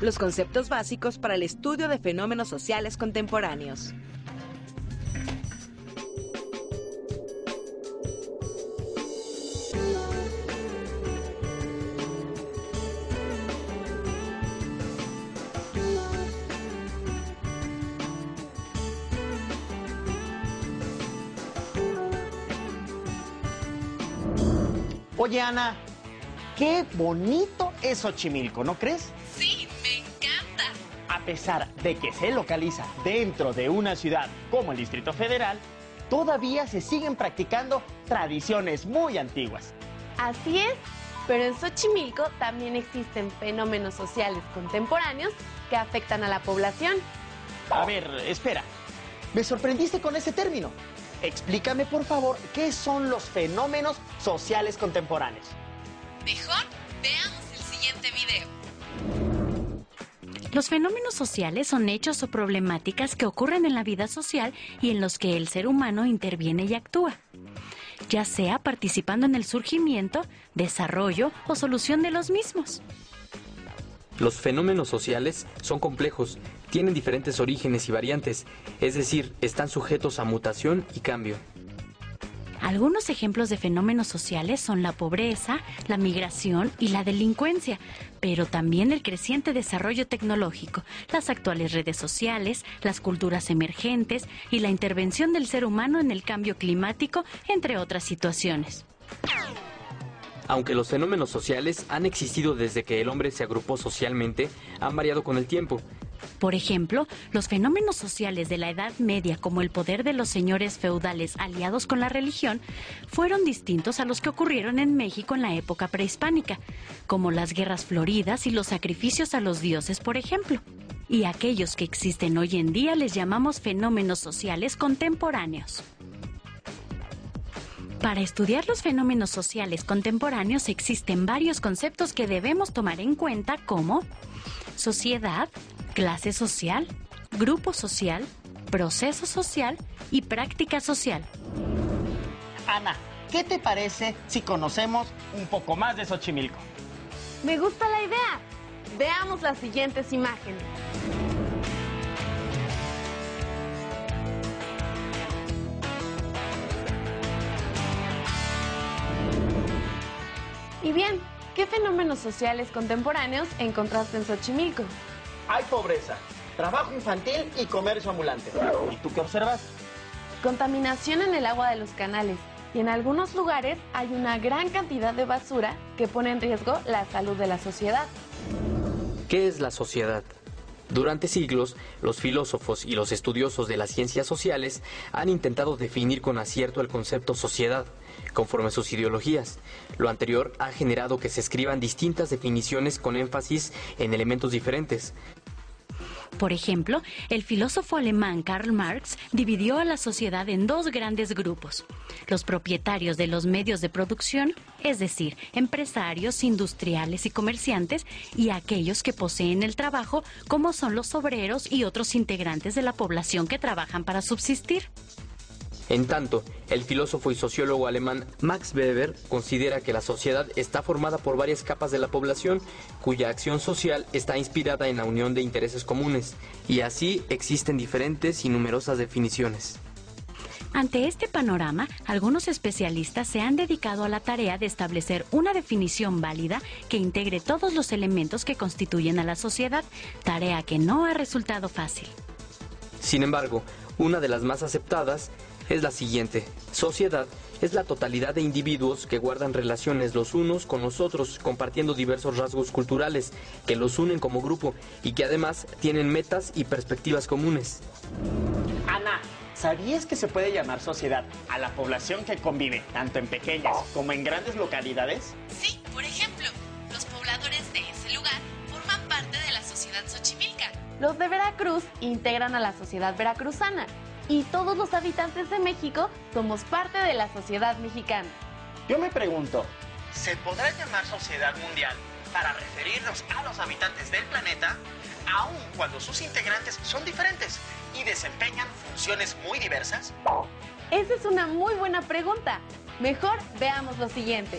los conceptos básicos para el estudio de fenómenos sociales contemporáneos. Oye, Ana, qué bonito es Xochimilco, ¿no crees? Sí, me encanta. A pesar de que se localiza dentro de una ciudad como el Distrito Federal, todavía se siguen practicando tradiciones muy antiguas. Así es, pero en Xochimilco también existen fenómenos sociales contemporáneos que afectan a la población. A ver, espera, me sorprendiste con ese término. Explícame, por favor, ¿qué son los fenómenos sociales contemporáneos? Mejor veamos el siguiente video. Los fenómenos sociales son hechos o problemáticas que ocurren en la vida social y en los que el ser humano interviene y actúa, ya sea participando en el surgimiento, desarrollo o solución de los mismos. Los fenómenos sociales son complejos, tienen diferentes orígenes y variantes, es decir, están sujetos a mutación y cambio. Algunos ejemplos de fenómenos sociales son la pobreza, la migración y la delincuencia, pero también el creciente desarrollo tecnológico, las actuales redes sociales, las culturas emergentes y la intervención del ser humano en el cambio climático, entre otras situaciones. Aunque los fenómenos sociales han existido desde que el hombre se agrupó socialmente, han variado con el tiempo. Por ejemplo, los fenómenos sociales de la Edad Media, como el poder de los señores feudales aliados con la religión, fueron distintos a los que ocurrieron en México en la época prehispánica, como las guerras floridas y los sacrificios a los dioses, por ejemplo. Y aquellos que existen hoy en día les llamamos fenómenos sociales contemporáneos. Para estudiar los fenómenos sociales contemporáneos existen varios conceptos que debemos tomar en cuenta, como sociedad, clase social, grupo social, proceso social y práctica social. Ana, ¿qué te parece si conocemos un poco más de Xochimilco? Me gusta la idea. Veamos las siguientes imágenes. Y bien, ¿qué fenómenos sociales contemporáneos encontraste en Xochimilco? Hay pobreza, trabajo infantil y comercio ambulante. ¿Y tú qué observas? Contaminación en el agua de los canales. Y en algunos lugares hay una gran cantidad de basura que pone en riesgo la salud de la sociedad. ¿Qué es la sociedad? Durante siglos, los filósofos y los estudiosos de las ciencias sociales han intentado definir con acierto el concepto sociedad, conforme a sus ideologías. Lo anterior ha generado que se escriban distintas definiciones con énfasis en elementos diferentes. Por ejemplo, el filósofo alemán Karl Marx dividió a la sociedad en dos grandes grupos: los propietarios de los medios de producción, es decir, empresarios, industriales y comerciantes, y aquellos que poseen el trabajo, como son los obreros y otros integrantes de la población que trabajan para subsistir. En tanto, el filósofo y sociólogo alemán Max Weber considera que la sociedad está formada por varias capas de la población, cuya acción social está inspirada en la unión de intereses comunes, y así existen diferentes y numerosas definiciones. Ante este panorama, algunos especialistas se han dedicado a la tarea de establecer una definición válida que integre todos los elementos que constituyen a la sociedad, tarea que no ha resultado fácil. Sin embargo, una de las más aceptadas es la siguiente: sociedad es la totalidad de individuos que guardan relaciones los unos con los otros, compartiendo diversos rasgos culturales que los unen como grupo y que además tienen metas y perspectivas comunes. Ana, ¿sabías que se puede llamar sociedad a la población que convive tanto en pequeñas como en grandes localidades? Sí, por ejemplo, los pobladores de ese lugar forman parte de la sociedad xochimilca. Los de Veracruz integran a la sociedad veracruzana. Y todos los habitantes de México somos parte de la sociedad mexicana. Yo me pregunto, ¿se podrá llamar sociedad mundial para referirnos a los habitantes del planeta, aun cuando sus integrantes son diferentes y desempeñan funciones muy diversas? Esa es una muy buena pregunta. Mejor veamos lo siguiente.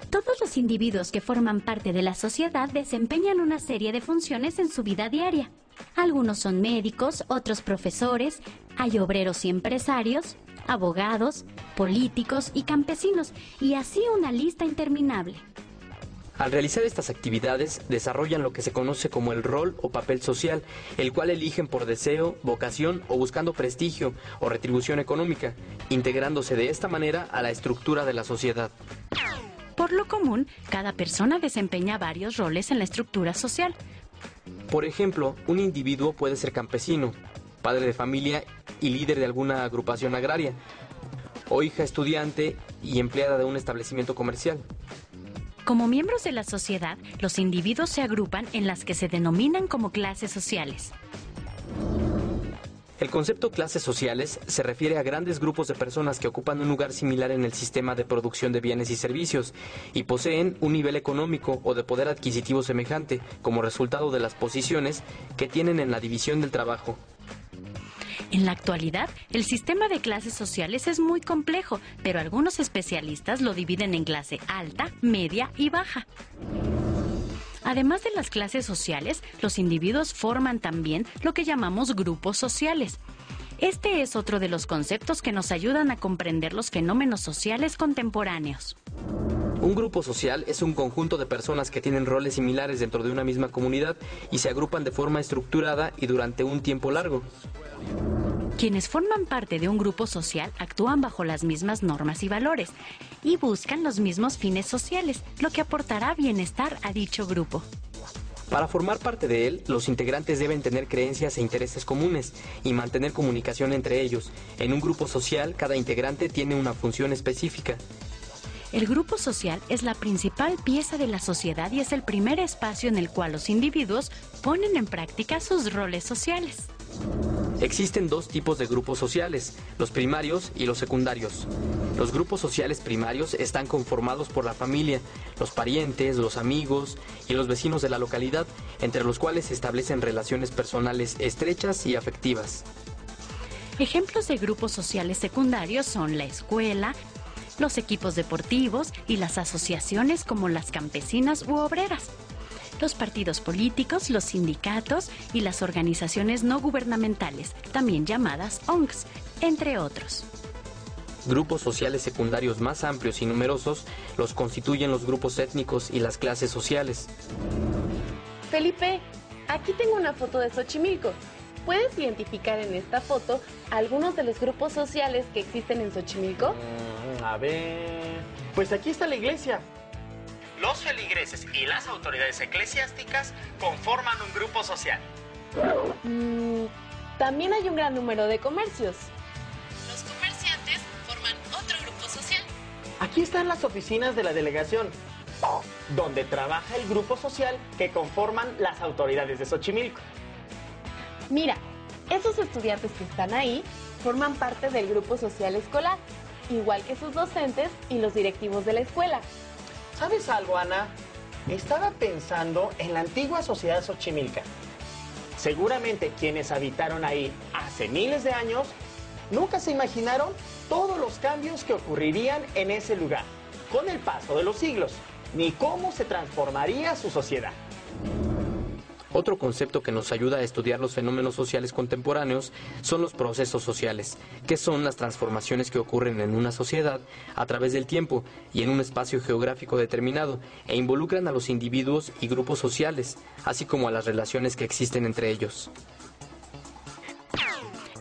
Todo Todos los individuos que forman parte de la sociedad desempeñan una serie de funciones en su vida diaria. Algunos son médicos, otros profesores, hay obreros y empresarios, abogados, políticos y campesinos, y así una lista interminable. Al realizar estas actividades, desarrollan lo que se conoce como el rol o papel social, el cual eligen por deseo, vocación o buscando prestigio o retribución económica, integrándose de esta manera a la estructura de la sociedad. Por lo común, cada persona desempeña varios roles en la estructura social. Por ejemplo, un individuo puede ser campesino, padre de familia y líder de alguna agrupación agraria, o hija estudiante y empleada de un establecimiento comercial. Como miembros de la sociedad, los individuos se agrupan en las que se denominan como clases sociales. El concepto clases sociales se refiere a grandes grupos de personas que ocupan un lugar similar en el sistema de producción de bienes y servicios y poseen un nivel económico o de poder adquisitivo semejante como resultado de las posiciones que tienen en la división del trabajo. En la actualidad, el sistema de clases sociales es muy complejo, pero algunos especialistas lo dividen en clase alta, media y baja. Además de las clases sociales, los individuos forman también lo que llamamos grupos sociales. Este es otro de los conceptos que nos ayudan a comprender los fenómenos sociales contemporáneos. Un grupo social es un conjunto de personas que tienen roles similares dentro de una misma comunidad y se agrupan de forma estructurada y durante un tiempo largo. Quienes forman parte de un grupo social actúan bajo las mismas normas y valores y buscan los mismos fines sociales, lo que aportará bienestar a dicho grupo. Para formar parte de él, los integrantes deben tener creencias e intereses comunes y mantener comunicación entre ellos. En un grupo social, cada integrante tiene una función específica. El grupo social es la principal pieza de la sociedad y es el primer espacio en el cual los individuos ponen en práctica sus roles sociales. Existen dos tipos de grupos sociales, los primarios y los secundarios. Los grupos sociales primarios están conformados por la familia, los parientes, los amigos y los vecinos de la localidad, entre los cuales se establecen relaciones personales estrechas y afectivas. Ejemplos de grupos sociales secundarios son la escuela, los equipos deportivos y las asociaciones como las campesinas u obreras. Los partidos políticos, los sindicatos y las organizaciones no gubernamentales, también llamadas ONGs, entre otros. Grupos sociales secundarios más amplios y numerosos los constituyen los grupos étnicos y las clases sociales. Felipe, aquí tengo una foto de Xochimilco. ¿Puedes identificar en esta foto algunos de los grupos sociales que existen en Xochimilco? A ver... Pues aquí está la iglesia. Los feligreses y las autoridades eclesiásticas conforman un grupo social. También hay un gran número de comercios. Los comerciantes forman otro grupo social. Aquí están las oficinas de la delegación, donde trabaja el grupo social que conforman las autoridades de Xochimilco. Mira, esos estudiantes que están ahí forman parte del grupo social escolar, igual que sus docentes y los directivos de la escuela. ¿Sabes algo, Ana? Estaba pensando en la antigua sociedad xochimilca. Seguramente quienes habitaron ahí hace miles de años nunca se imaginaron todos los cambios que ocurrirían en ese lugar con el paso de los siglos, ni cómo se transformaría su sociedad. Otro concepto que nos ayuda a estudiar los fenómenos sociales contemporáneos son los procesos sociales, que son las transformaciones que ocurren en una sociedad a través del tiempo y en un espacio geográfico determinado e involucran a los individuos y grupos sociales, así como a las relaciones que existen entre ellos.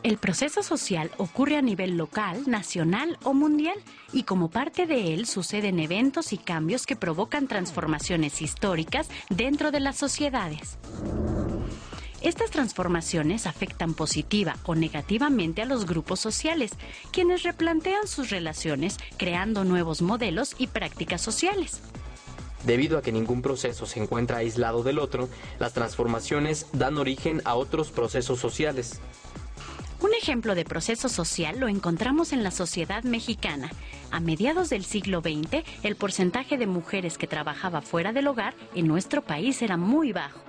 El proceso social ocurre a nivel local, nacional o mundial y como parte de él suceden eventos y cambios que provocan transformaciones históricas dentro de las sociedades. Estas transformaciones afectan positiva o negativamente a los grupos sociales, quienes replantean sus relaciones creando nuevos modelos y prácticas sociales. Debido a que ningún proceso se encuentra aislado del otro, las transformaciones dan origen a otros procesos sociales. Un ejemplo de proceso social lo encontramos en la sociedad mexicana. A mediados del siglo XX, el porcentaje de mujeres que trabajaba fuera del hogar en nuestro país era muy bajo.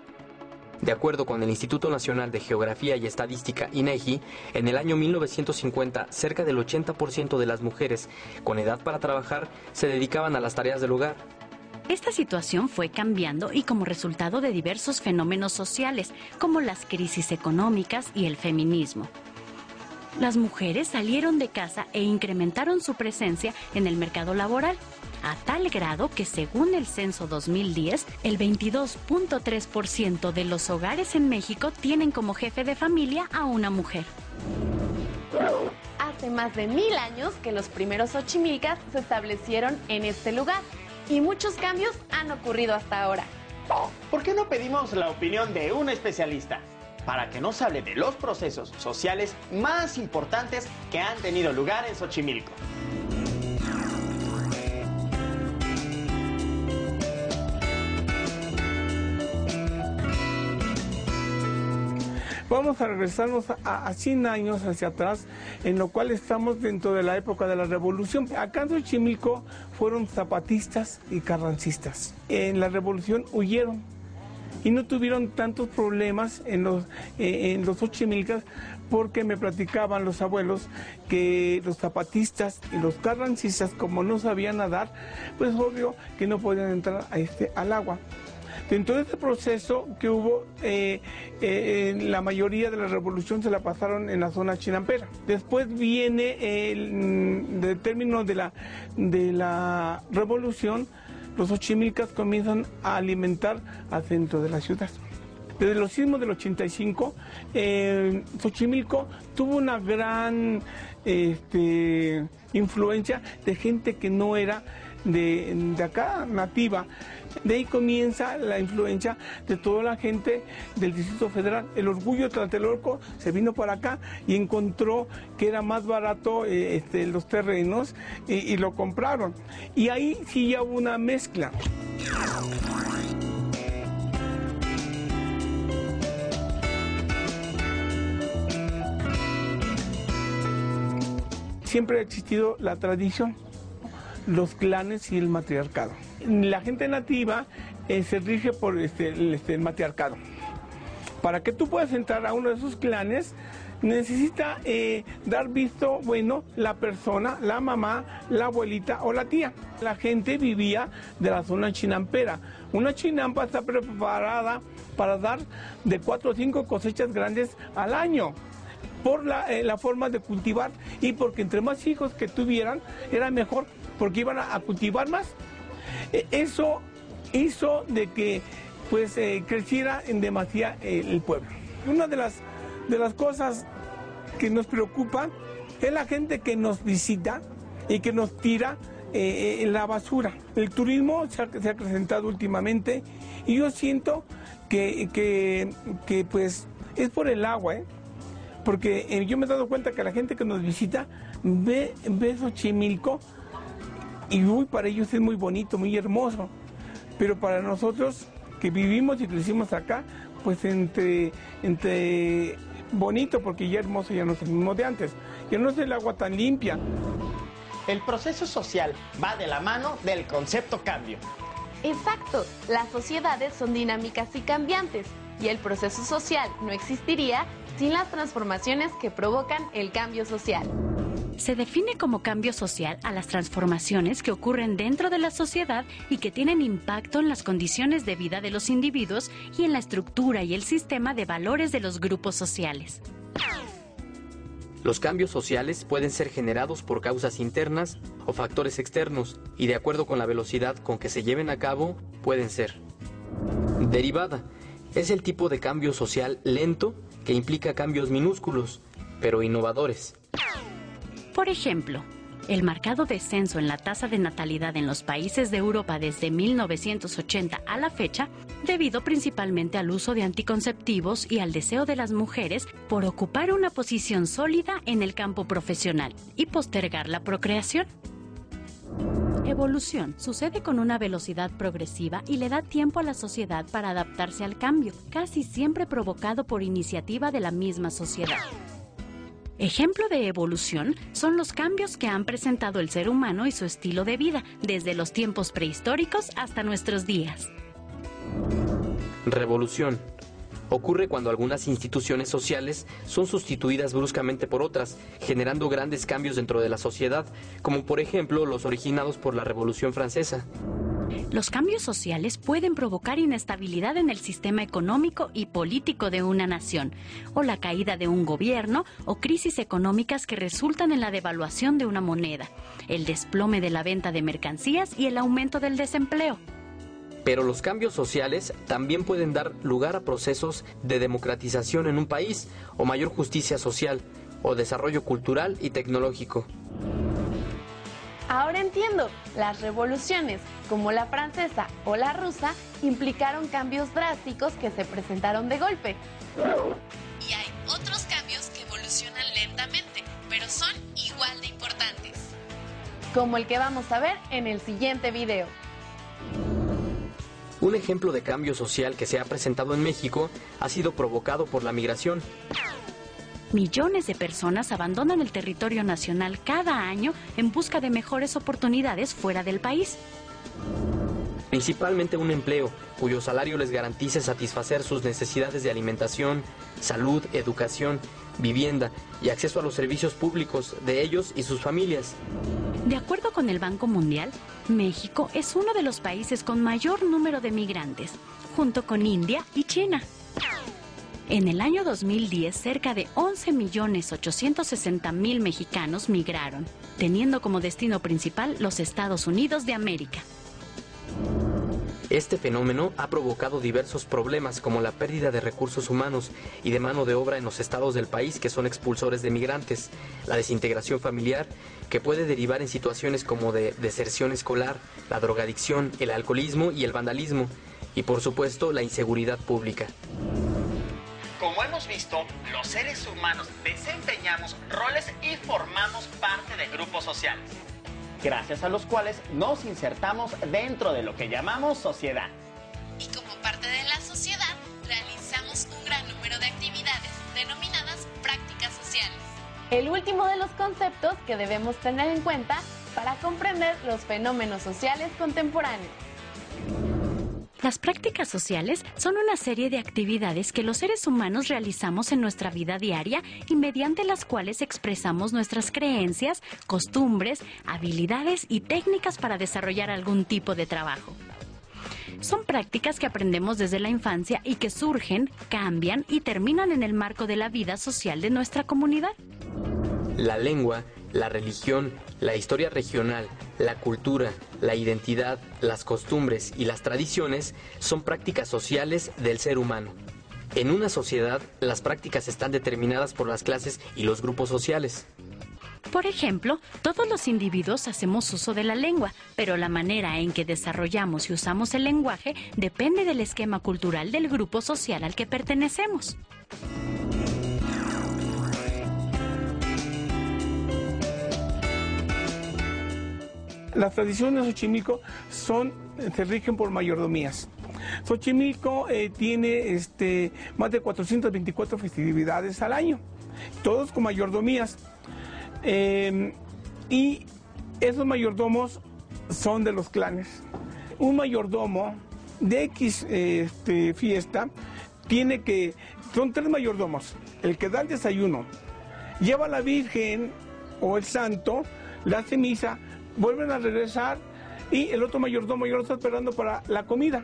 De acuerdo con el Instituto Nacional de Geografía y Estadística, INEGI, en el año 1950, cerca del 80% de las mujeres con edad para trabajar se dedicaban a las tareas del hogar. Esta situación fue cambiando y como resultado de diversos fenómenos sociales, como las crisis económicas y el feminismo. Las mujeres salieron de casa e incrementaron su presencia en el mercado laboral, a tal grado que según el censo 2010, el 22.3% de los hogares en México tienen como jefe de familia a una mujer. Hace más de 1000 años que los primeros xochimilcas se establecieron en este lugar y muchos cambios han ocurrido hasta ahora. ¿Por qué no pedimos la opinión de un especialista para que nos hable de los procesos sociales más importantes que han tenido lugar en Xochimilco? Vamos a regresarnos a 100 años hacia atrás, en lo cual estamos dentro de la época de la Revolución. Acá en Xochimilco fueron zapatistas y carrancistas. En la Revolución huyeron y no tuvieron tantos problemas en los xochimilcas, porque me platicaban los abuelos que los zapatistas y los carrancistas, como no sabían nadar, pues obvio que no podían entrar al agua. Dentro de este proceso que hubo, la mayoría de la revolución se la pasaron en la zona chinampera. Después viene el término de la revolución, los xochimilcas comienzan a alimentar al centro de la ciudad. Desde los sismos del 85, Xochimilco tuvo una gran influencia de gente que no era de acá, nativa. De ahí comienza la influencia de toda la gente del Distrito Federal. El orgullo de Tlatelolco se vino para acá y encontró que era más barato los terrenos y lo compraron. Y ahí sí ya hubo una mezcla. Siempre ha existido la tradición, los clanes y el matriarcado. La gente nativa se rige por el matriarcado. Para que tú puedas entrar a uno de esos clanes, necesita dar visto bueno la persona, la mamá, la abuelita o la tía. La gente vivía de la zona chinampera. Una chinampa está preparada para dar de 4 o 5 cosechas grandes al año, por la forma de cultivar y porque entre más hijos que tuvieran era mejor, porque iban a cultivar más. Eso hizo de que pues creciera en demasía el pueblo. Una de las cosas que nos preocupa es la gente que nos visita y que nos tira la basura. El turismo se ha acrecentado últimamente y yo siento que pues es por el agua, porque yo me he dado cuenta que la gente que nos visita ve Xochimilco y para ellos es muy bonito, muy hermoso, pero para nosotros que vivimos y crecimos acá, pues entre bonito, porque ya hermoso ya no es el mismo de antes, ya no es el agua tan limpia. El proceso social va de la mano del concepto cambio. Exacto, las sociedades son dinámicas y cambiantes, y el proceso social no existiría sin las transformaciones que provocan el cambio social. Se define como cambio social a las transformaciones que ocurren dentro de la sociedad y que tienen impacto en las condiciones de vida de los individuos y en la estructura y el sistema de valores de los grupos sociales. Los cambios sociales pueden ser generados por causas internas o factores externos, y de acuerdo con la velocidad con que se lleven a cabo, pueden ser. Derivada es el tipo de cambio social lento que implica cambios minúsculos, pero innovadores. Por ejemplo, el marcado descenso en la tasa de natalidad en los países de Europa desde 1980 a la fecha, debido principalmente al uso de anticonceptivos y al deseo de las mujeres por ocupar una posición sólida en el campo profesional y postergar la procreación. Evolución sucede con una velocidad progresiva y le da tiempo a la sociedad para adaptarse al cambio, casi siempre provocado por iniciativa de la misma sociedad. Ejemplo de evolución son los cambios que han presentado el ser humano y su estilo de vida, desde los tiempos prehistóricos hasta nuestros días. Revolución. Ocurre cuando algunas instituciones sociales son sustituidas bruscamente por otras, generando grandes cambios dentro de la sociedad, como por ejemplo los originados por la Revolución Francesa. Los cambios sociales pueden provocar inestabilidad en el sistema económico y político de una nación, o la caída de un gobierno, o crisis económicas que resultan en la devaluación de una moneda, el desplome de la venta de mercancías y el aumento del desempleo. Pero los cambios sociales también pueden dar lugar a procesos de democratización en un país, o mayor justicia social, o desarrollo cultural y tecnológico. Ahora entiendo, las revoluciones, como la francesa o la rusa, implicaron cambios drásticos que se presentaron de golpe. Y hay otros cambios que evolucionan lentamente, pero son igual de importantes. Como el que vamos a ver en el siguiente video. Un ejemplo de cambio social que se ha presentado en México ha sido provocado por la migración. Millones de personas abandonan el territorio nacional cada año en busca de mejores oportunidades fuera del país. Principalmente un empleo cuyo salario les garantice satisfacer sus necesidades de alimentación, salud, educación, vivienda y acceso a los servicios públicos de ellos y sus familias. De acuerdo con el Banco Mundial, México es uno de los países con mayor número de migrantes, junto con India y China. En el año 2010, cerca de 11.860.000 mexicanos migraron, teniendo como destino principal los Estados Unidos de América. Este fenómeno ha provocado diversos problemas como la pérdida de recursos humanos y de mano de obra en los estados del país que son expulsores de migrantes, la desintegración familiar que puede derivar en situaciones como de deserción escolar, la drogadicción, el alcoholismo y el vandalismo, y por supuesto la inseguridad pública. Como hemos visto, los seres humanos desempeñamos roles y formamos parte de grupos sociales, gracias a los cuales nos insertamos dentro de lo que llamamos sociedad. Y como parte de la sociedad, realizamos un gran número de actividades denominadas prácticas sociales. El último de los conceptos que debemos tener en cuenta para comprender los fenómenos sociales contemporáneos. Las prácticas sociales son una serie de actividades que los seres humanos realizamos en nuestra vida diaria y mediante las cuales expresamos nuestras creencias, costumbres, habilidades y técnicas para desarrollar algún tipo de trabajo. Son prácticas que aprendemos desde la infancia y que surgen, cambian y terminan en el marco de la vida social de nuestra comunidad. La lengua, la religión, la historia regional, la cultura, la identidad, las costumbres y las tradiciones son prácticas sociales del ser humano. En una sociedad, las prácticas están determinadas por las clases y los grupos sociales. Por ejemplo, todos los individuos hacemos uso de la lengua, pero la manera en que desarrollamos y usamos el lenguaje depende del esquema cultural del grupo social al que pertenecemos. Las tradiciones de Xochimilco se rigen por mayordomías. Xochimilco tiene más de 424 festividades al año, todos con mayordomías. Y esos mayordomos son de los clanes. Un mayordomo de X fiesta son 3 mayordomos. El que da el desayuno, lleva a la Virgen o el santo, le hace misa, vuelven a regresar y el otro mayordomo ya lo está esperando para la comida.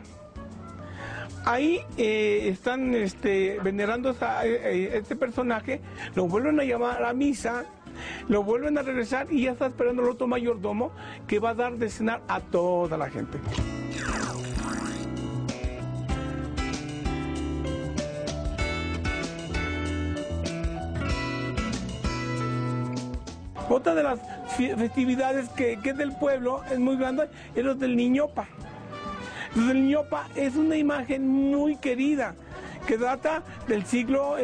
Ahí están venerando a este personaje, lo vuelven a llamar a misa, lo vuelven a regresar y ya está esperando el otro mayordomo que va a dar de cenar a toda la gente. Otra de las festividades que es del pueblo, es muy grande, es los del Niñopa. Los del Niñopa es una imagen muy querida, que data del siglo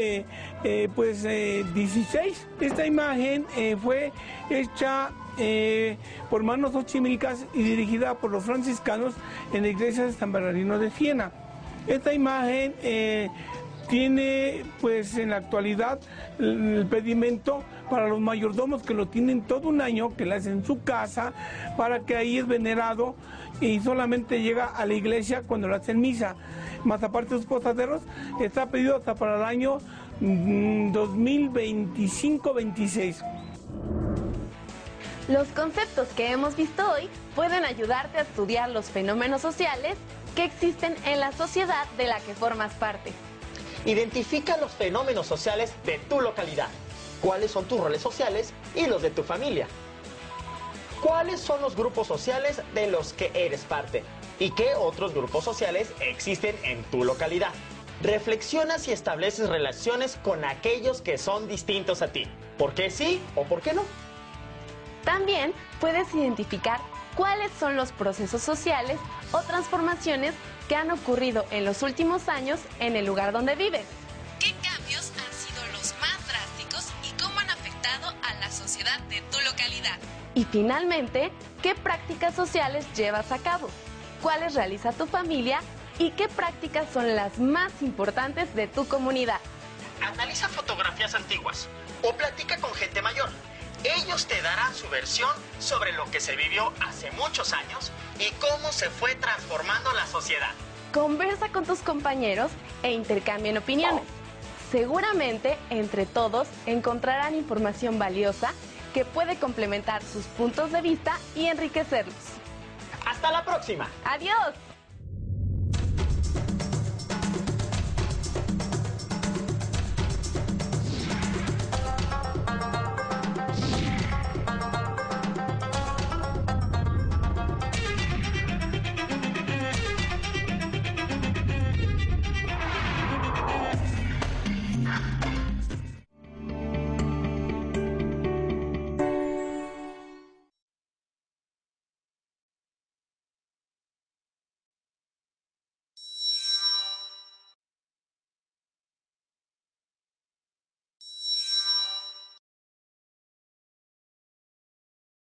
XVI. Esta imagen fue hecha por manos xochimilcas y dirigida por los franciscanos en la iglesia de San Bernardino de Siena. Esta imagen tiene pues en la actualidad el pedimento para los mayordomos que lo tienen todo un año, que le hacen su casa, para que ahí es venerado y solamente llega a la iglesia cuando le hacen misa. Más aparte de sus posaderos, está pedido hasta para el año 2025-26. Los conceptos que hemos visto hoy pueden ayudarte a estudiar los fenómenos sociales que existen en la sociedad de la que formas parte. Identifica los fenómenos sociales de tu localidad. ¿Cuáles son tus roles sociales y los de tu familia? ¿Cuáles son los grupos sociales de los que eres parte? ¿Y qué otros grupos sociales existen en tu localidad? Reflexionas y estableces relaciones con aquellos que son distintos a ti. ¿Por qué sí o por qué no? También puedes identificar cuáles son los procesos sociales o transformaciones que han ocurrido en los últimos años en el lugar donde vives. ¿Qué cambios han sido los más drásticos y cómo han afectado a la sociedad de tu localidad? Y finalmente, ¿qué prácticas sociales llevas a cabo? ¿Cuáles realiza tu familia? ¿Y qué prácticas son las más importantes de tu comunidad? Analiza fotografías antiguas o platica con gente mayor. Ellos te darán su versión sobre lo que se vivió hace muchos años y cómo se fue transformando la sociedad. Conversa con tus compañeros e intercambien opiniones. Seguramente, entre todos, encontrarán información valiosa que puede complementar sus puntos de vista y enriquecerlos. ¡Hasta la próxima! ¡Adiós!